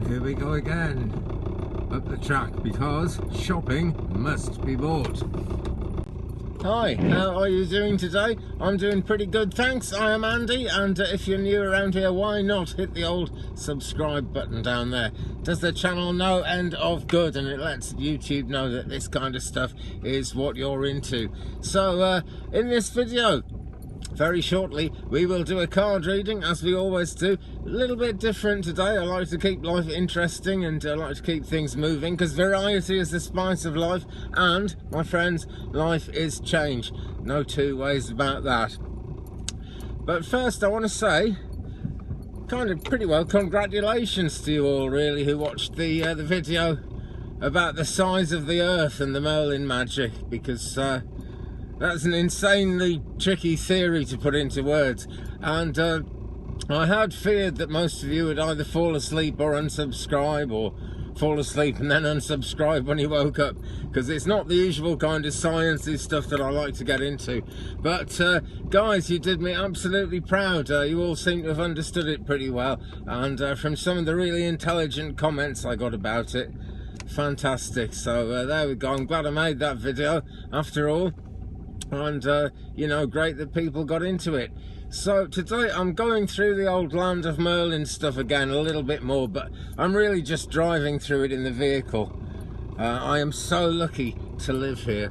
Here we go again, up the track, because shopping must be bought. Hi, how are you doing today? I'm doing pretty good, thanks. I am Andy, and if you're new around here, why not hit the old subscribe button down there? Does the channel no end of good, and it lets YouTube know that this kind of stuff is what you're into. So in this video, very shortly, we will do a card reading, as we always do. A little bit different today. I like to keep life interesting, and I like to keep things moving, because variety is the spice of life, and, my friends, life is change. No two ways about that. But first, I want to say, kind of pretty well, congratulations to you all, really, who watched the video about the size of the Earth and the Merlin magic, because that's an insanely tricky theory to put into words, and I had feared that most of you would either fall asleep or unsubscribe, or fall asleep and then unsubscribe when you woke up, because it's not the usual kind of sciencey stuff that I like to get into. But guys, you did me absolutely proud. You all seem to have understood it pretty well, and from some of the really intelligent comments I got about it, fantastic. So there we go. I'm glad I made that video after all. And you know, great that people got into it. So today I'm going through the old Land of Merlin stuff again a little bit more, but I'm really just driving through it in the vehicle. I am so lucky to live here.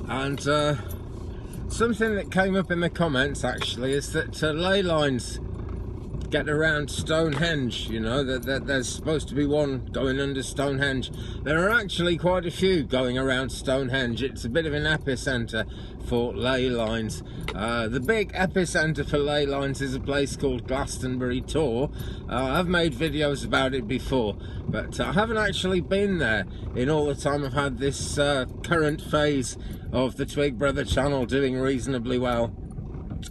And something that came up in the comments actually is that ley lines get around Stonehenge, you know, that there's supposed to be one going under Stonehenge. There are actually quite a few going around Stonehenge. It's a bit of an epicenter for ley lines. The big epicenter for ley lines is a place called Glastonbury Tor. I've made videos about it before, but I haven't actually been there in all the time I've had this current phase of the Twig Brother channel doing reasonably well,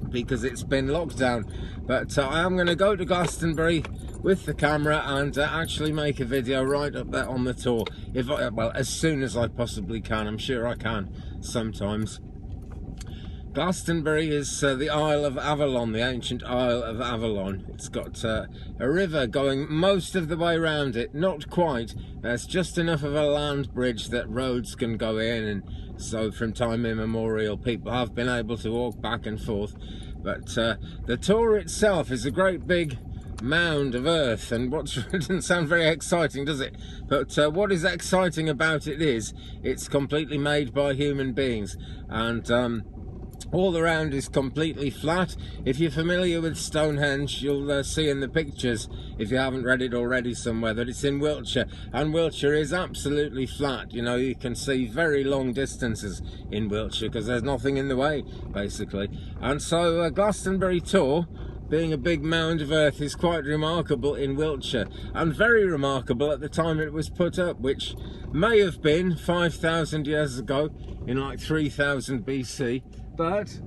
because it's been locked down. But I am going to go to Glastonbury with the camera and actually make a video right up there on the tour, if I, well, as soon as I possibly can. I'm sure I can sometimes. Glastonbury is the Isle of Avalon, the ancient Isle of Avalon. It's got a river going most of the way around it, not quite. There's just enough of a land bridge that roads can go in, and so from time immemorial people have been able to walk back and forth. But the tour itself is a great big mound of earth, and what doesn't sound very exciting, does it? But what is exciting about it is it's completely made by human beings, and all around is completely flat. If you're familiar with Stonehenge, you'll see in the pictures, if you haven't read it already somewhere, that it's in Wiltshire, and Wiltshire is absolutely flat. You know, you can see very long distances in Wiltshire because there's nothing in the way, basically. And so Glastonbury Tor, being a big mound of earth, is quite remarkable in Wiltshire, and very remarkable at the time it was put up, which may have been 5,000 years ago, in like 3000 BC. But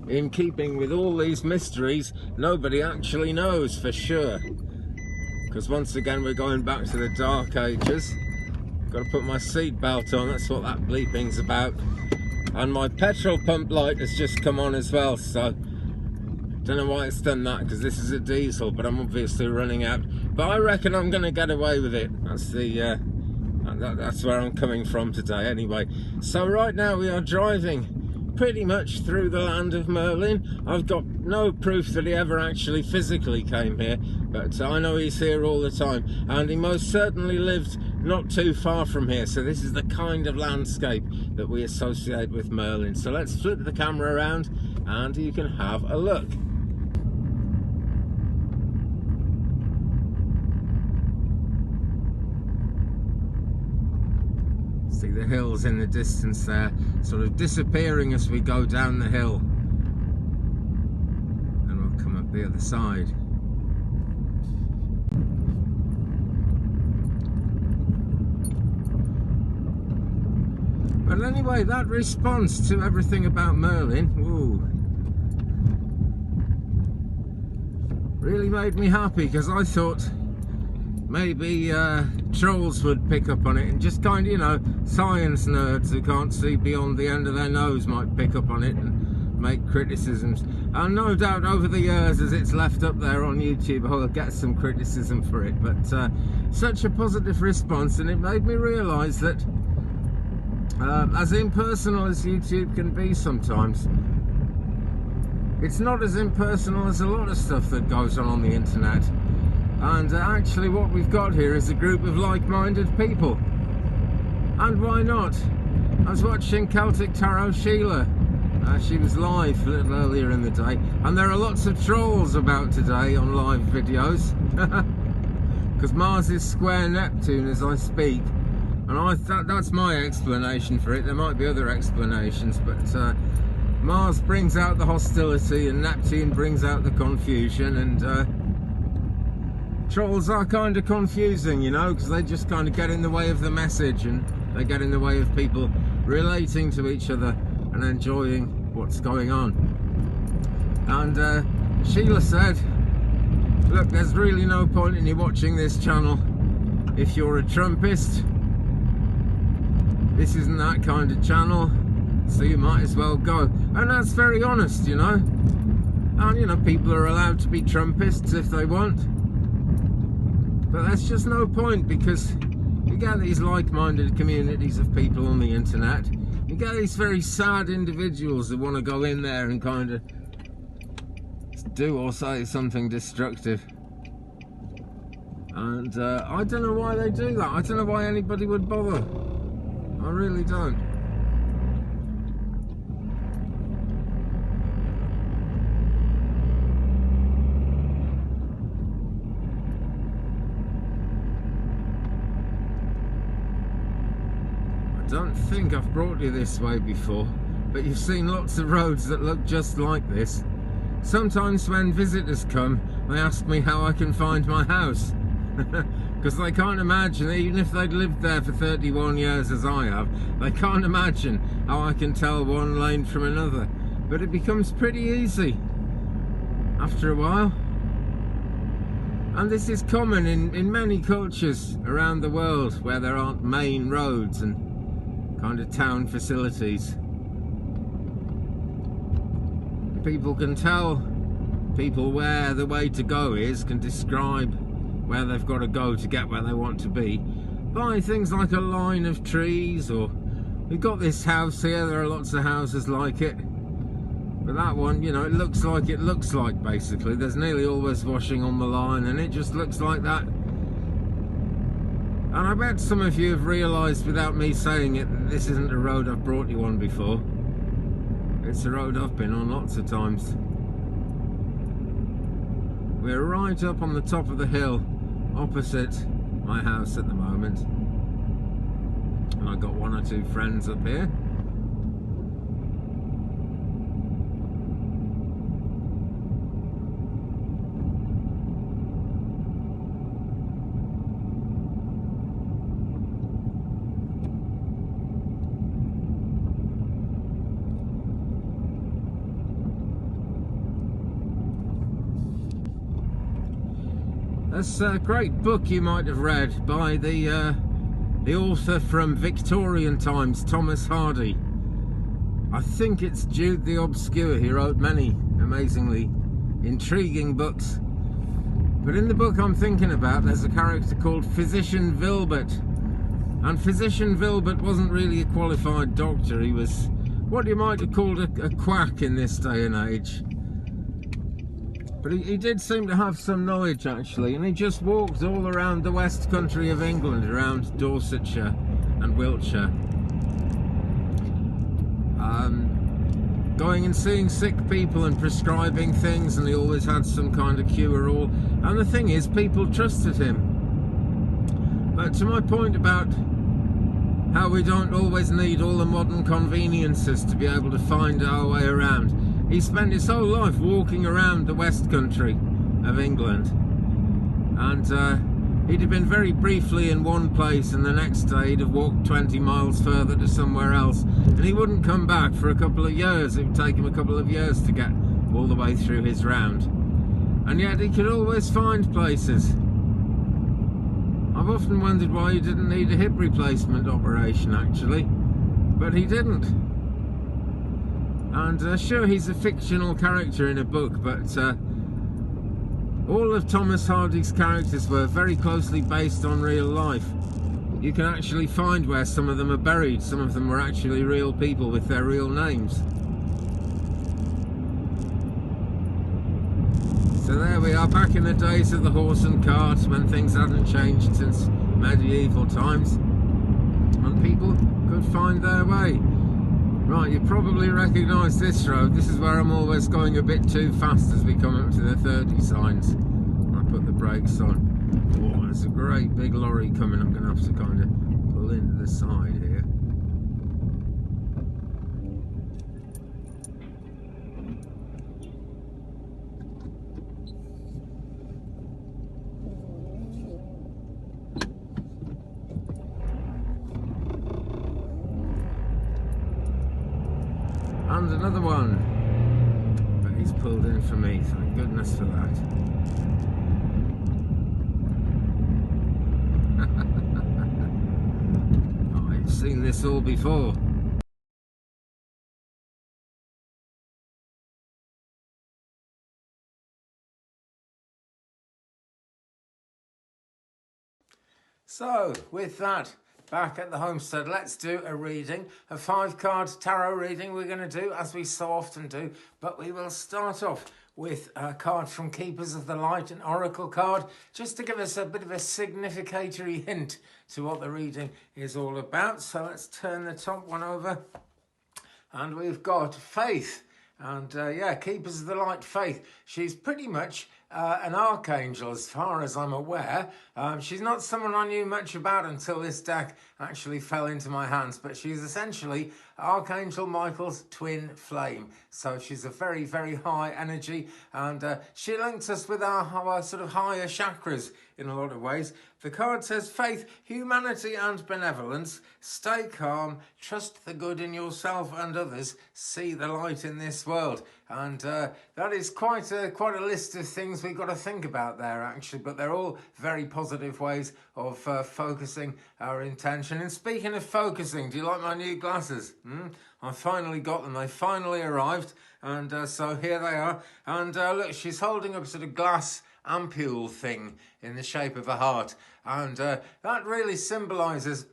in keeping with all these mysteries, nobody actually knows for sure, because once again we're going back to the Dark Ages. Got to put my seat belt on, that's what that bleeping's about. And my petrol pump light has just come on as well, so don't know why it's done that, because this is a diesel, but I'm obviously running out. But I reckon I'm going to get away with it. That's the that's where I'm coming from today anyway. So right now we are driving pretty much through the Land of Merlin. I've got no proof that he ever actually physically came here, but I know he's here all the time, and he most certainly lived not too far from here. So this is the kind of landscape that we associate with Merlin. So let's flip the camera around and you can have a look. See the hills in the distance there, sort of disappearing as we go down the hill. And we'll come up the other side. But anyway, that response to everything about Merlin, ooh, really made me happy, because I thought maybe trolls would pick up on it, and just kind of, you know, science nerds who can't see beyond the end of their nose might pick up on it and make criticisms. And no doubt over the years, as it's left up there on YouTube, I'll get some criticism for it, but such a positive response, and it made me realise that as impersonal as YouTube can be sometimes, it's not as impersonal as a lot of stuff that goes on the internet. And actually what we've got here is a group of like-minded people. And why not? I was watching Celtic Tarot Sheila. She was live a little earlier in the day, and there are lots of trolls about today on live videos because Mars is square Neptune as I speak, and that's my explanation for it. There might be other explanations, but Mars brings out the hostility and Neptune brings out the confusion, and trolls are kind of confusing, you know, because they just kind of get in the way of the message, and they get in the way of people relating to each other and enjoying what's going on. And Sheila said, look, there's really no point in you watching this channel if you're a Trumpist. This isn't that kind of channel, so you might as well go. And that's very honest, you know. And you know, people are allowed to be Trumpists if they want, but there's just no point, because you get these like-minded communities of people on the internet. You get these very sad individuals that want to go in there and kind of do or say something destructive. And I don't know why they do that. I don't know why anybody would bother. I really don't. I don't think I've brought you this way before, but you've seen lots of roads that look just like this. Sometimes when visitors come, they ask me how I can find my house, because they can't imagine, even if they'd lived there for 31 years as I have, they can't imagine how I can tell one lane from another. But it becomes pretty easy after a while. And this is common in many cultures around the world where there aren't main roads and kind of town facilities. People can tell people where the way to go is, can describe where they've got to go to get where they want to be by things like a line of trees, or we've got this house here, there are lots of houses like it, but that one, you know, it looks like basically. There's nearly always washing on the line, and it just looks like that. And I bet some of you have realised without me saying it that this isn't a road I've brought you on before. It's a road I've been on lots of times. We're right up on the top of the hill opposite my house at the moment. And I've got one or two friends up here. That's a great book you might have read by the author from Victorian times, Thomas Hardy. I think it's Jude the Obscure. He wrote many amazingly intriguing books. But in the book I'm thinking about, there's a character called Physician Vilbert. And Physician Vilbert wasn't really a qualified doctor. He was what you might have called a quack in this day and age. But he did seem to have some knowledge, actually, and he just walked all around the west country of England, around Dorsetshire and Wiltshire, going and seeing sick people and prescribing things, and he always had some kind of cure-all. And the thing is, people trusted him. But to my point about how we don't always need all the modern conveniences to be able to find our way around, he spent his whole life walking around the west country of England, and he'd have been very briefly in one place, and the next day he'd have walked 20 miles further to somewhere else, and he wouldn't come back for a couple of years. It would take him a couple of years to get all the way through his round, and yet he could always find places. I've often wondered why he didn't need a hip replacement operation, actually, but he didn't. And sure, he's a fictional character in a book, but all of Thomas Hardy's characters were very closely based on real life. You can actually find where some of them are buried. Some of them were actually real people with their real names. So there we are, back in the days of the horse and cart, when things hadn't changed since medieval times, and people could find their way. Right, you probably recognise this road. This is where I'm always going a bit too fast as we come up to the 30 signs. I put the brakes on. Oh, there's a great big lorry coming. I'm going to have to kind of pull into the side here. And another one. But he's pulled in for me, thank goodness for that. I've seen this all before. So, with that, back at the homestead, let's do a reading, a 5-card tarot reading we're going to do, as we so often do, but we will start off with a card from Keepers of the Light, an oracle card, just to give us a bit of a significatory hint to what the reading is all about. So let's turn the top one over, and we've got Faith. And yeah, Keepers of the Light, Faith. She's pretty much an archangel as far as I'm aware. She's not someone I knew much about until this deck actually fell into my hands, but she's essentially Archangel Michael's twin flame. So she's a very, very high energy, and she links us with our sort of higher chakras in a lot of ways. The card says faith, humanity and benevolence. Stay calm, trust the good in yourself and others, see the light in this world. And that is quite a list of things we've got to think about there, actually, but they're all very positive ways of focusing our intention. And speaking of focusing, do you like my new glasses? I finally got them. They finally arrived, and so here they are. And look, she's holding up a sort of glass ampule thing in the shape of a heart, and that really symbolises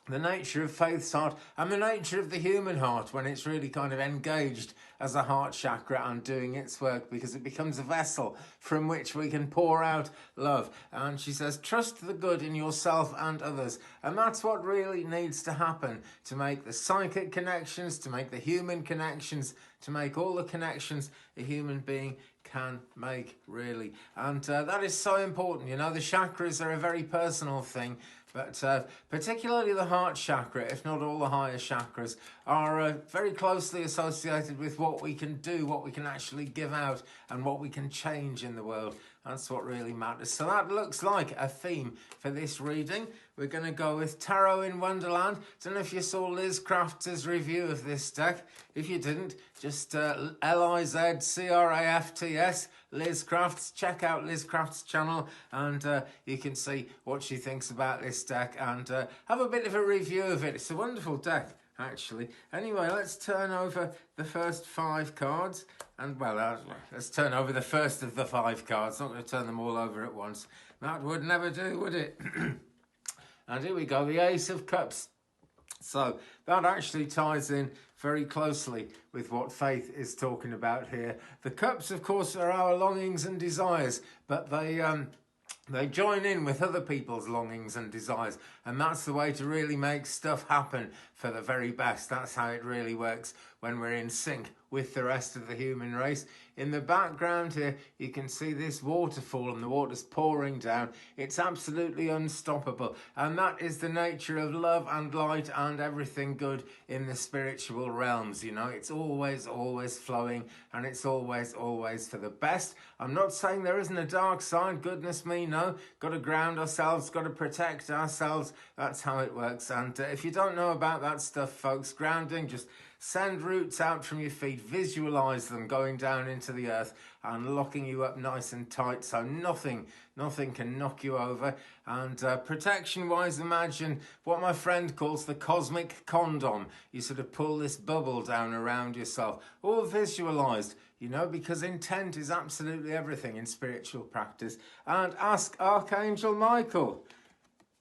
the nature of Faith's heart and the nature of the human heart when it's really kind of engaged as a heart chakra and doing its work, because it becomes a vessel from which we can pour out love. And she says, trust the good in yourself and others. And that's what really needs to happen to make the psychic connections, to make the human connections, to make all the connections a human being can make, really. And that is so important. You know, the chakras are a very personal thing, but particularly the heart chakra, if not all the higher chakras, are very closely associated with what we can do, what we can actually give out, and what we can change in the world. That's what really matters. So that looks like a theme for this reading. We're going to go with Tarot in Wonderland. Don't know if you saw Liz Crafts' review of this deck. If you didn't, just LIZCRAFTS, Liz Crafts. Check out Liz Crafts' channel, and you can see what she thinks about this deck and have a bit of a review of it. It's a wonderful deck, actually. Anyway, let's turn over the first 5 cards. And, well, let's turn over the first of the 5 cards. Not going to turn them all over at once. That would never do, would it? And here we go, the Ace of Cups. So that actually ties in very closely with what Faith is talking about here. The cups, of course, are our longings and desires, but they join in with other people's longings and desires, and that's the way to really make stuff happen for the very best. That's how it really works when we're in sync with the rest of the human race. In the background here, you can see this waterfall, and the water's pouring down. It's absolutely unstoppable, and that is the nature of love and light and everything good in the spiritual realms. You know, it's always, always flowing, and it's always, always for the best. I'm not saying there isn't a dark side, goodness me, no. Got to ground ourselves, got to protect ourselves. That's how it works. And if you don't know about that stuff, folks, grounding, just Send roots out from your feet, visualize them going down into the earth and locking you up nice and tight so nothing can knock you over. And protection wise, imagine what my friend calls the cosmic condom. You sort of pull this bubble down around yourself, all visualized, you know, because intent is absolutely everything in spiritual practice. And ask Archangel Michael,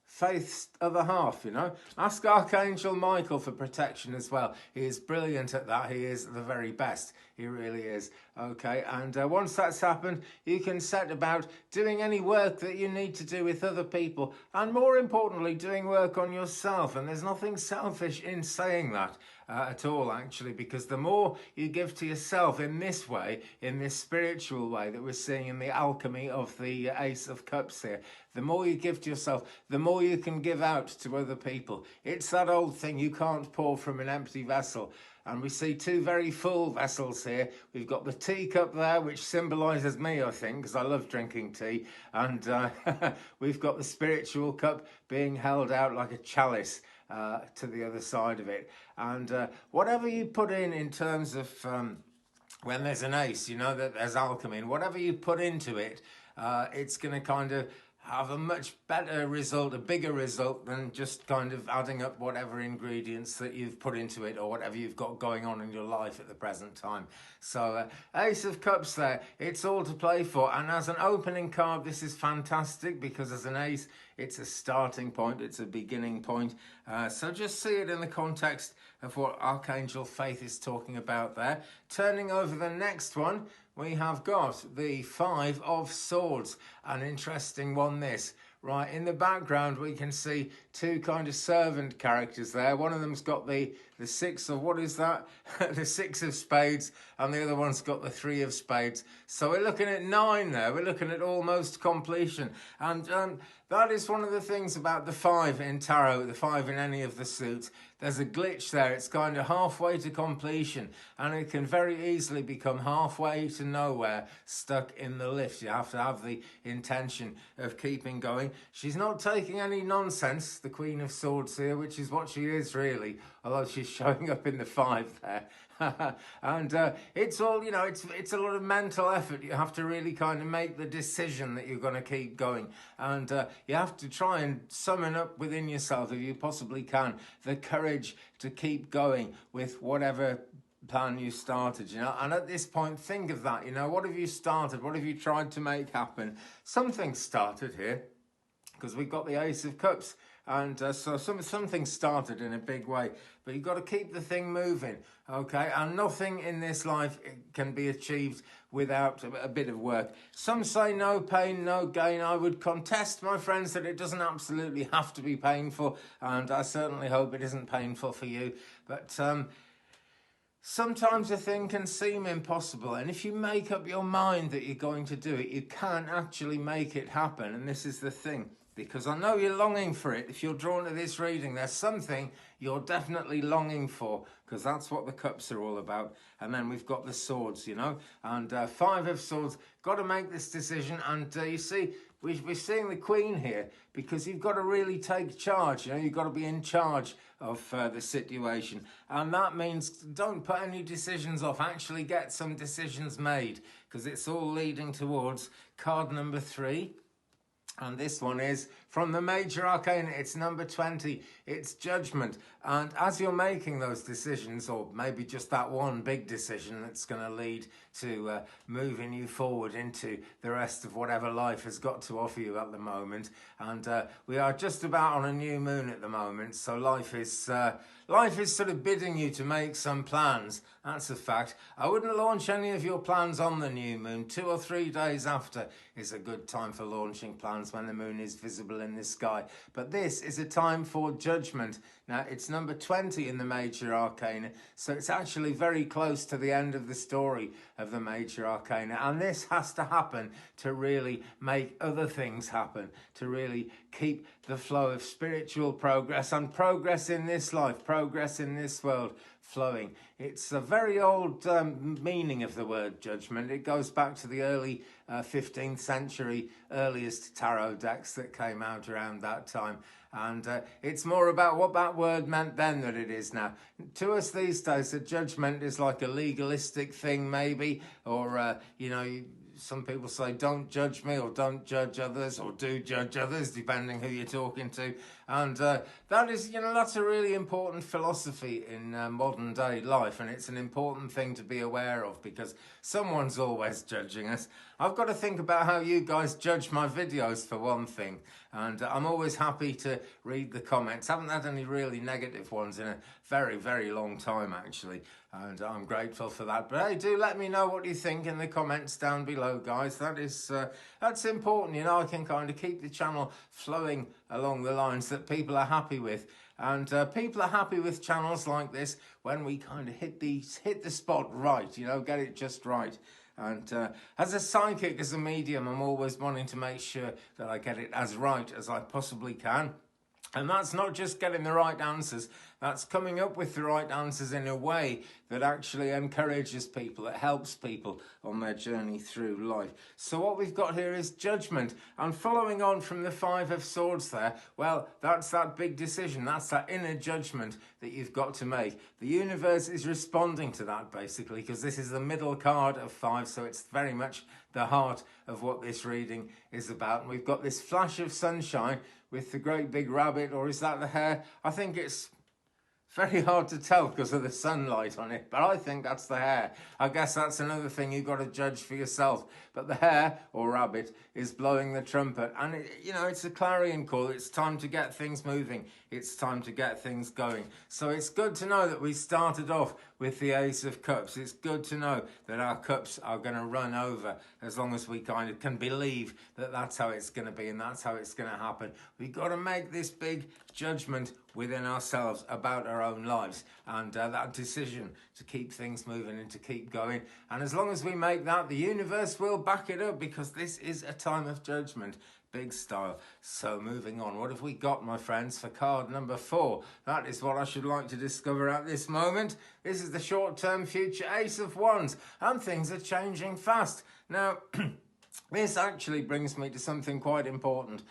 faith's other half, you know. Ask Archangel Michael for protection as well. He is brilliant at that. He is the very best. He really is. Okay, and once that's happened, you can set about doing any work that you need to do with other people, and more importantly, doing work on yourself. And there's nothing selfish in saying that at all, actually, because the more you give to yourself in this way, in this spiritual way that we're seeing in the alchemy of the Ace of Cups here, the more you give to yourself, the more you can give out to other people. It's that old thing, you can't pour from an empty vessel. And we see two very full vessels here. We've got the teacup there, which symbolises me, I think, because I love drinking tea. And we've got the spiritual cup being held out like a chalice to the other side of it. And whatever you put in terms of when there's an ace, you know that there's alchemy, and whatever you put into it, it's going to kind of have a much better result, a bigger result than just kind of adding up whatever ingredients that you've put into it or whatever you've got going on in your life at the present time. So Ace of Cups there, it's all to play for. And as an opening card, this is fantastic because as an ace, it's a starting point, it's a beginning point. So just see it in the context of what Archangel Faith is talking about there. Turning over the next one, we have got the Five of Swords. An interesting one, this. Right, in the background, we can see two kind of servant characters there. One of them's got the six of, what is that? The Six of Spades, and the other one's got the Three of Spades. So we're looking at 9 there. We're looking at almost completion. And that is one of the things about the 5 in tarot, the 5 in any of the suits. There's a glitch there. It's kind of halfway to completion, and it can very easily become halfway to nowhere, stuck in the lift. You have to have the intention of keeping going. She's not taking any nonsense, the Queen of Swords here, which is what she is really, although she's showing up in the 5 there. And it's all, you know, it's a lot of mental effort. You have to really kind of make the decision that you're going to keep going, and you have to try and summon up within yourself, if you possibly can, the courage to keep going with whatever plan you started, you know. And at this point, think of that, you know, what have you started? What have you tried to make happen? Something started here, because we've got the Ace of Cups. And so something started in a big way, but you've got to keep the thing moving, okay? And nothing in this life can be achieved without a bit of work. Some say no pain, no gain. I would contest, my friends, that it doesn't absolutely have to be painful, and I certainly hope it isn't painful for you. But sometimes a thing can seem impossible, and if you make up your mind that you're going to do it, you can actually make it happen. And this is the thing, because I know you're longing for it. If you're drawn to this reading, there's something you're definitely longing for, because that's what the cups are all about. And then we've got the swords, you know, and 5 of Swords. Got to make this decision, and you see, we're seeing the Queen here, because you've got to really take charge, you know, you've got to be in charge of the situation. And that means don't put any decisions off, actually get some decisions made, because it's all leading towards card number 3. And this one is from the Major Arcana. It's number 20. It's Judgment. And as you're making those decisions, or maybe just that one big decision that's going to lead to moving you forward into the rest of whatever life has got to offer you at the moment. And we are just about on a new moon at the moment, so life is sort of bidding you to make some plans. That's a fact. I wouldn't launch any of your plans on the new moon. 2 or 3 days after is a good time for launching plans, when the moon is visible in the sky. But this is a time for judgment. Now, it's number 20 in the Major Arcana, so it's actually very close to the end of the story of the Major Arcana. And this has to happen to really make other things happen, to really keep the flow of spiritual progress and progress in this life, progress in this world flowing. It's a very old meaning of the word judgment. It goes back to the early 15th century, earliest tarot decks that came out around that time. And it's more about what that word meant then than it is now. To us these days, a judgment is like a legalistic thing maybe, or, you know, some people say don't judge me, or don't judge others, or do judge others, depending who you're talking to. And that is, you know, that's a really important philosophy in modern day life, and it's an important thing to be aware of, because someone's always judging us. I've got to think about how you guys judge my videos for one thing, and I'm always happy to read the comments. I haven't had any really negative ones in a very, very long time actually, and I'm grateful for that. But hey, do let me know what you think in the comments down below, guys. That is that's important, you know. I can kind of keep the channel flowing along the lines that people are happy with, and people are happy with channels like this when we kind of hit the spot right, you know, get it just right. And as a psychic, as a medium, I'm always wanting to make sure that I get it as right as I possibly can. And that's not just getting the right answers, that's coming up with the right answers in a way that actually encourages people, that helps people on their journey through life. So what we've got here is judgment. And following on from the Five of Swords there, well, that's that big decision, that's that inner judgment that you've got to make. The universe is responding to that basically, because this is the middle card of 5, so it's very much the heart of what this reading is about. And we've got this flash of sunshine with the great big rabbit, or is that the hare? I think it's very hard to tell because of the sunlight on it, but I think that's the hare. I guess that's another thing you've got to judge for yourself. But the hare, or rabbit, is blowing the trumpet, and you know, it's a clarion call. It's time to get things moving. It's time to get things going. So it's good to know that we started off with the Ace of Cups. It's good to know that our cups are going to run over, as long as we kind of can believe that that's how it's going to be and that's how it's going to happen. We've got to make this big judgment within ourselves about our own lives, and that decision to keep things moving and to keep going. And as long as we make that, the universe will back it up, because this is a time of judgment, big style. So moving on, what have we got, my friends, for card number 4? That is what I should like to discover at this moment. This is the short-term future Ace of Wands, and things are changing fast. Now, this actually brings me to something quite important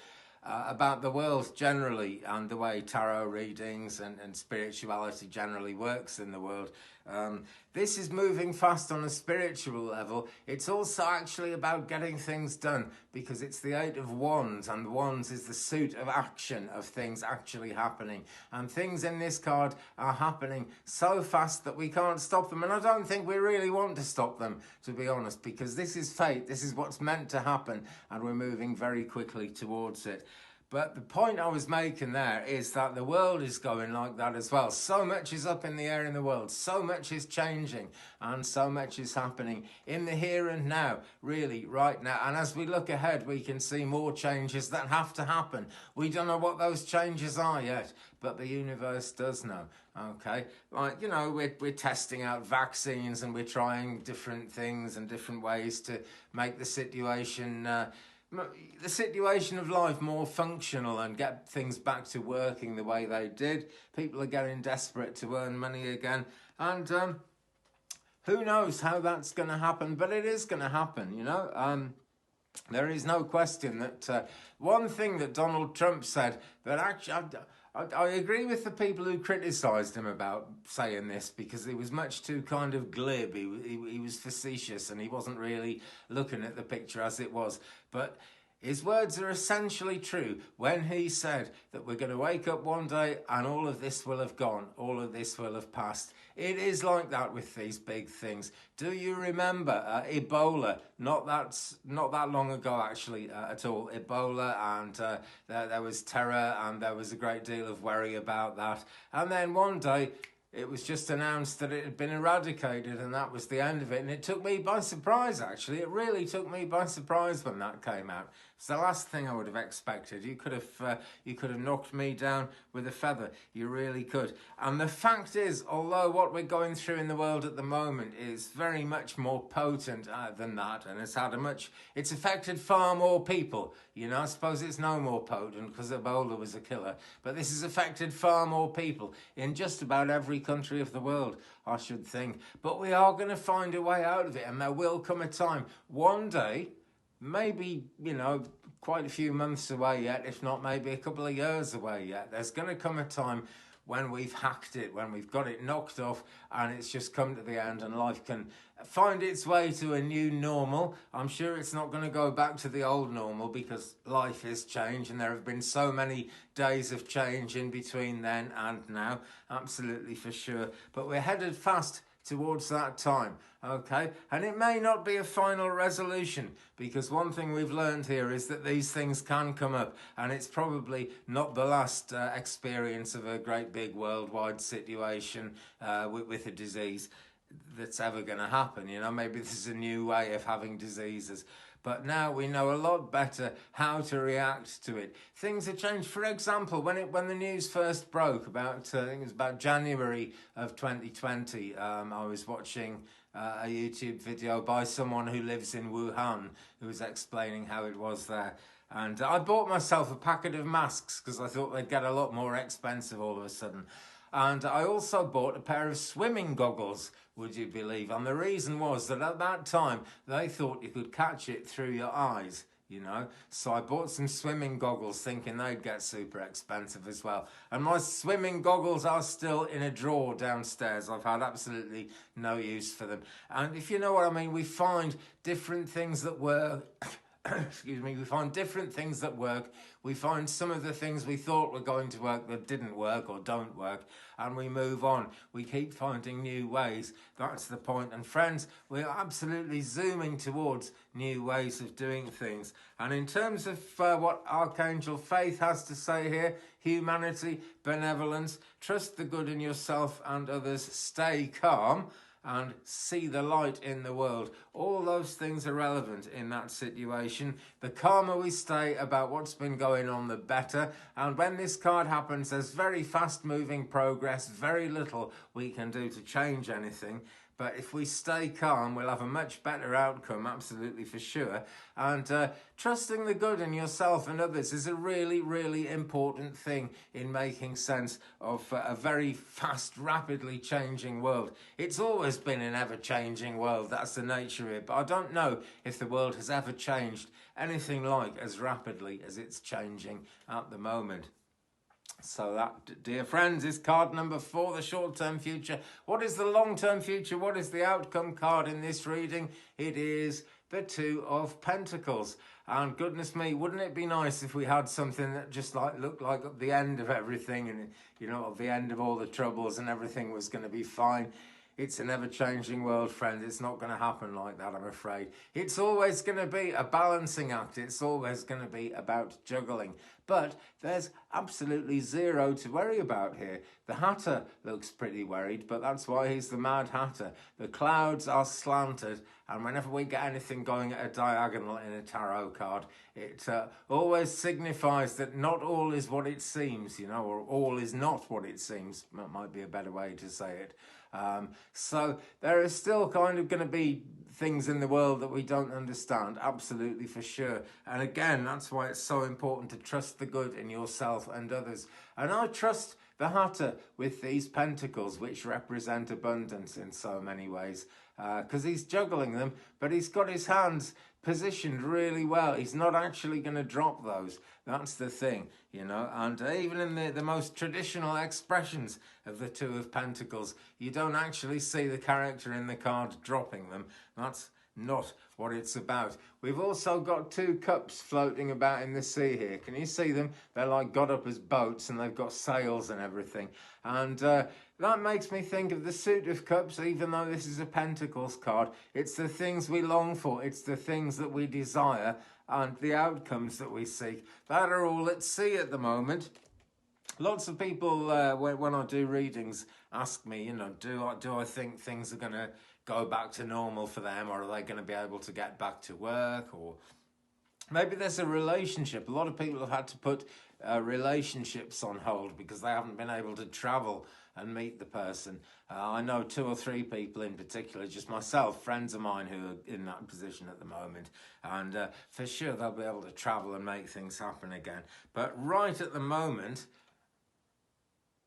about the world generally, and the way tarot readings and spirituality generally works in the world. This is moving fast on a spiritual level. It's also actually about getting things done, because it's the 8 of Wands, and Wands is the suit of action, of things actually happening. And things in this card are happening so fast that we can't stop them. And I don't think we really want to stop them, to be honest, because this is fate. This is what's meant to happen, and we're moving very quickly towards it. But the point I was making there is that the world is going like that as well. So much is up in the air in the world. So much is changing, and so much is happening in the here and now, really, right now. And as we look ahead, we can see more changes that have to happen. We don't know what those changes are yet, but the universe does know. Okay, like, you know, we're testing out vaccines, and we're trying different things and different ways to make the situation of life more functional and get things back to working the way they did. People are getting desperate to earn money again, and who knows how that's going to happen, but it is going to happen, you know. There is no question that one thing that Donald Trump said, that actually I agree with the people who criticised him about saying this, because he was much too kind of glib. He was facetious, and he wasn't really looking at the picture as it was. But his words are essentially true when he said that we're going to wake up one day and all of this will have gone, all of this will have passed. It is like that with these big things. Do you remember Ebola? Not that long ago, actually, at all. Ebola, and there was terror, and there was a great deal of worry about that. And then one day, it was just announced that it had been eradicated, and that was the end of it. And it took me by surprise, actually. It really took me by surprise when that came out. It's the last thing I would have expected. You could have knocked me down with a feather. You really could. And the fact is, although what we're going through in the world at the moment is very much more potent than that, and it's affected far more people. You know, I suppose it's no more potent because Ebola was a killer, but this has affected far more people in just about every country of the world, I should think. But we are going to find a way out of it, and there will come a time, one day, maybe, you know, quite a few months away yet, if not maybe a couple of years away yet, there's going to come a time when we've hacked it, when we've got it knocked off and it's just come to the end and life can find its way to a new normal. I'm sure it's not going to go back to the old normal because life is change, and there have been so many days of change in between then and now, absolutely for sure. But we're headed fast towards that time, okay? And it may not be a final resolution, because one thing we've learned here is that these things can come up, and it's probably not the last experience of a great big worldwide situation with a disease that's ever going to happen. You know, maybe this is a new way of having diseases. But now we know a lot better how to react to it. Things have changed. For example, when the news first broke about, I think it was about January of 2020, I was watching a YouTube video by someone who lives in Wuhan, who was explaining how it was there. And I bought myself a packet of masks because I thought they'd get a lot more expensive all of a sudden. And I also bought a pair of swimming goggles, would you believe? And the reason was that at that time, they thought you could catch it through your eyes, you know. So I bought some swimming goggles thinking they'd get super expensive as well. And my swimming goggles are still in a drawer downstairs. I've had absolutely no use for them. And if you know what I mean, we find different things that work. Excuse me, we find different things that work. We find some of the things we thought were going to work that didn't work or don't work, and we move on. We keep finding new ways. That's the point. And friends, we're absolutely zooming towards new ways of doing things. And in terms of what Archangel Faith has to say here, humanity, benevolence, trust the good in yourself and others, stay calm, and see the light in the world. All those things are relevant in that situation. The calmer we stay about what's been going on, the better. And when this card happens, there's very fast-moving progress, very little we can do to change anything. But if we stay calm, we'll have a much better outcome, absolutely for sure. And trusting the good in yourself and others is a really, really important thing in making sense of a very fast, rapidly changing world. It's always been an ever-changing world. That's the nature of it. But I don't know if the world has ever changed anything like as rapidly as it's changing at the moment. So that, dear friends, is card number 4, the short-term future. What is the long-term future? What is the outcome card in this reading? It is the 2 of Pentacles. And goodness me, wouldn't it be nice if we had something that just looked like the end of everything, and, you know, the end of all the troubles, and everything was going to be fine. It's an ever-changing world, friends. It's not going to happen like that, I'm afraid. It's always going to be a balancing act. It's always going to be about juggling. But there's absolutely zero to worry about here. The Hatter looks pretty worried, but that's why he's the Mad Hatter. The clouds are slanted, and whenever we get anything going at a diagonal in a tarot card, it always signifies that not all is what it seems, you know, or all is not what it seems. That might be a better way to say it. So there is still kind of going to be things in the world that we don't understand, absolutely for sure. And again, that's why it's so important to trust the good in yourself and others. And I trust the Hatter with these pentacles, which represent abundance in so many ways, because he's juggling them, but he's got his hands positioned really well. He's not actually going to drop those. That's the thing, you know. And even in the most traditional expressions of the 2 of Pentacles, you don't actually see the character in the card dropping them. That's not what it's about. We've also got 2 cups floating about in the sea here. Can you see them? They're like got up as boats, and they've got sails and everything. And that makes me think of the Suit of Cups, even though this is a Pentacles card. It's the things we long for. It's the things that we desire and the outcomes that we seek. That are all at sea at the moment. Lots of people, when I do readings, ask me, you know, do I think things are going to go back to normal for them, or are they going to be able to get back to work, or maybe there's a relationship. A lot of people have had to put relationships on hold because they haven't been able to travel and meet the person. I know 2 or 3 people in particular, just myself, friends of mine who are in that position at the moment. And for sure they'll be able to travel and make things happen again. But right at the moment,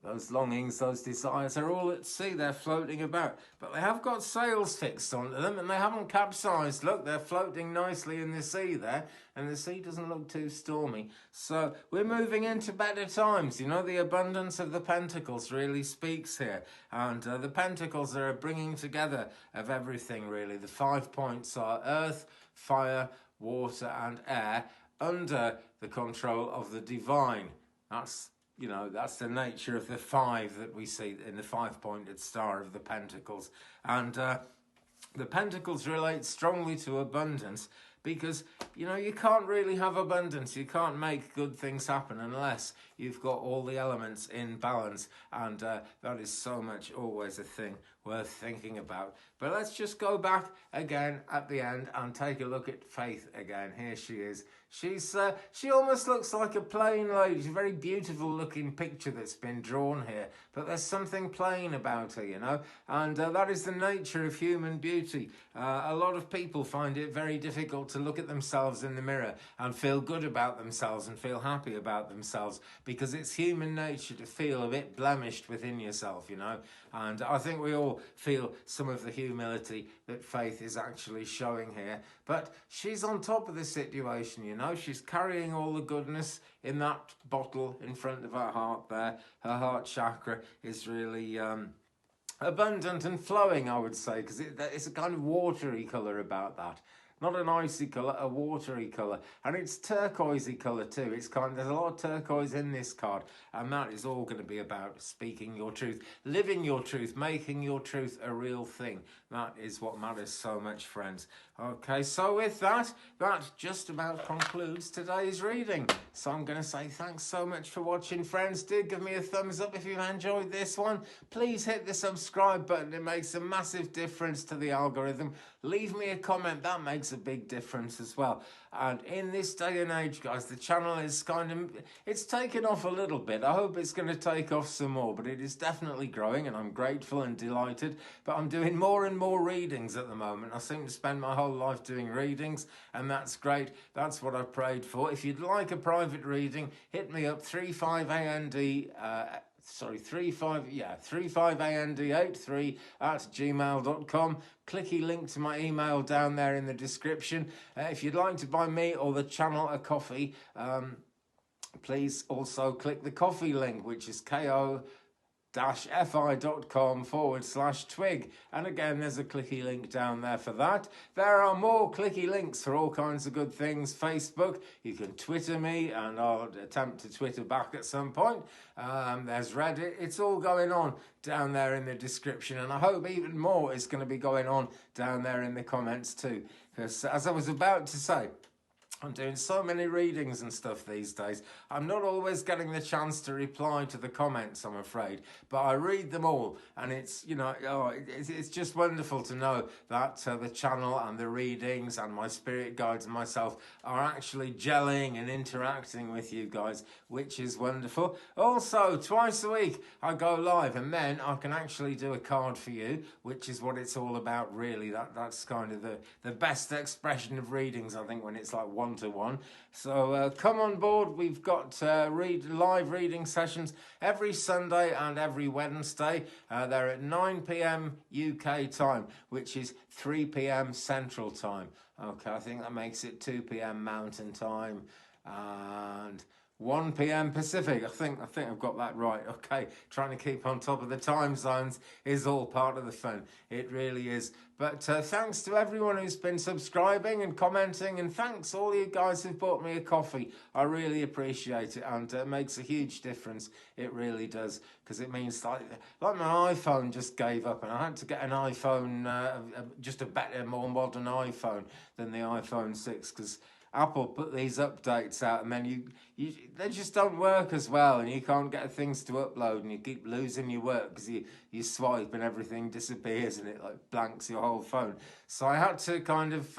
Those longings, those desires are all at sea. They're floating about. But they have got sails fixed onto them and they haven't capsized. Look, they're floating nicely in the sea there. And the sea doesn't look too stormy. So we're moving into better times. You know, the abundance of the pentacles really speaks here. And the pentacles are a bringing together of everything, really. The 5 points are earth, fire, water and air under the control of the divine. That's, you know, that's the nature of the 5 that we see in the 5-pointed star of the pentacles. And the pentacles relate strongly to abundance because, you know, you can't really have abundance. You can't make good things happen unless you've got all the elements in balance. And that is so much always a thing worth thinking about. But let's just go back again at the end and take a look at Faith again. Here she is. She almost looks like a plain lady. It's a very beautiful looking picture that's been drawn here, but there's something plain about her, you know, and that is the nature of human beauty. A lot of people find it very difficult to look at themselves in the mirror and feel good about themselves and feel happy about themselves because it's human nature to feel a bit blemished within yourself, you know, and I think we all feel some of the humility that Faith is actually showing here. But she's on top of the situation, you know. She's carrying all the goodness in that bottle in front of her heart there. Her heart chakra is really abundant and flowing, I would say, because it's a kind of watery colour about that. Not an icy colour, a watery colour. And it's turquoisey colour too. It's there's a lot of turquoise in this card. And that is all going to be about speaking your truth, living your truth, making your truth a real thing. That is what matters so much, friends. Okay, so with that just about concludes today's reading. So I'm going to say thanks so much for watching, friends. Do give me a thumbs up if you've enjoyed this one. Please hit the subscribe button. It makes a massive difference to the algorithm. Leave me a comment. That makes a big difference as well. And in this day and age, guys, the channel is it's taken off a little bit. I hope it's going to take off some more, but it is definitely growing and I'm grateful and delighted. But I'm doing more and more readings at the moment. I seem to spend my whole life doing readings and that's great. That's what I prayed for. If you'd like a private reading, hit me up 35and83 clicky link to my email down there in the description. If you'd like to buy me or the channel a coffee, please also click the coffee link, which is ko-fi.com/twig, and again there's a clicky link down there for that. There are more clicky links for all kinds of good things. Facebook, you can Twitter me and I'll attempt to Twitter back at some point. There's Reddit. It's all going on down there in the description, and I hope even more is going to be going on down there in the comments too, because as I was about to say, I'm doing so many readings and stuff these days. I'm not always getting the chance to reply to the comments, I'm afraid, but I read them all, and it's, you know, it's just wonderful to know that the channel and the readings and my spirit guides and myself are actually gelling and interacting with you guys, which is wonderful. Also, twice a week I go live, and then I can actually do a card for you, which is what it's all about, really. That's kind of the best expression of readings, I think, when it's like one-to-one. So come on board. We've got live reading sessions every Sunday and every Wednesday. They're at 9 p.m. UK time, which is 3 p.m. Central time. Okay, I think that makes it 2 p.m. Mountain time and 1 p.m. Pacific. I think I've got that right. Okay, trying to keep on top of the time zones is all part of the fun. It really is. But thanks to everyone who's been subscribing and commenting, and thanks all you guys who've bought me a coffee. I really appreciate it, and it makes a huge difference. It really does, because it means like my iPhone just gave up, and I had to get an iPhone, just a better, more modern iPhone than the iPhone 6, because Apple put these updates out and then they just don't work as well, and you can't get things to upload, and you keep losing your work because you swipe and everything disappears and it like blanks your whole phone. So I had to kind of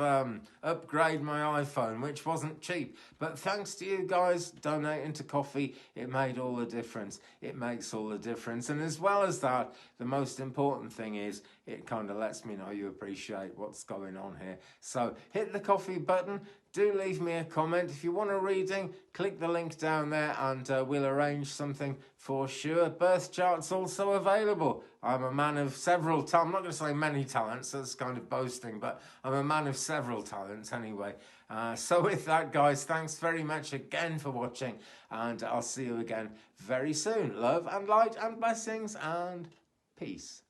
upgrade my iPhone, which wasn't cheap, but thanks to you guys donating to coffee, it made all the difference. It makes all the difference. And as well as that, the most important thing is it kind of lets me know you appreciate what's going on here. So hit the coffee button. Do leave me a comment. If you want a reading, click the link down there and we'll arrange something for sure. Birth chart's also available. I'm a man of several talents. I'm not going to say many talents, that's kind of boasting, but I'm a man of several talents anyway. So with that, guys, thanks very much again for watching, and I'll see you again very soon. Love and light and blessings and peace.